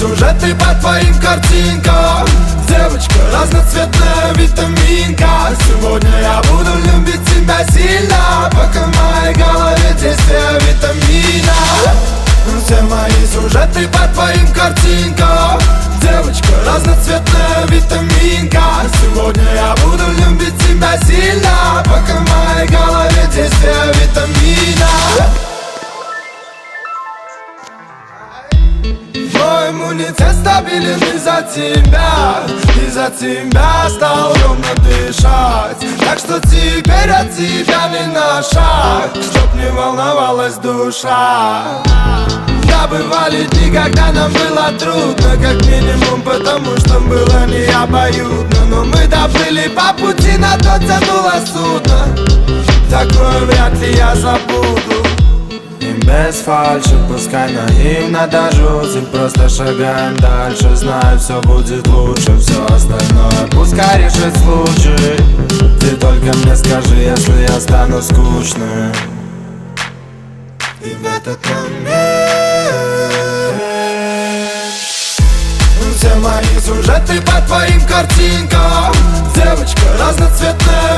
сюжеты по твоим картинкам. Девочка, разноцветная витаминка. Сегодня я буду любить тебя сильно, пока в моей голове действие витамина. Все мои сюжеты по твоим картинкам. Девочка, разноцветная витаминка. Сегодня я буду любить тебя сильно, пока в моей голове действие витамина. Мой иммунитет стабилен из-за тебя. Из-за тебя стал ровно дышать. Так что теперь от тебя не на шаг, чтоб не волновалась душа. Да, бывали дни, когда нам было трудно, как минимум потому, что было не обоюдно. Но мы доплыли по пути, на то тянуло судно. Такое вряд ли я забуду. И без фальши, пускай наивно даже и просто шагаем дальше. Знаю, все будет лучше, все остальное пускай решит случай. Ты только мне скажи, если я стану скучным. И в этот момент все мои сюжеты по твоим картинкам. Девочка, разноцветная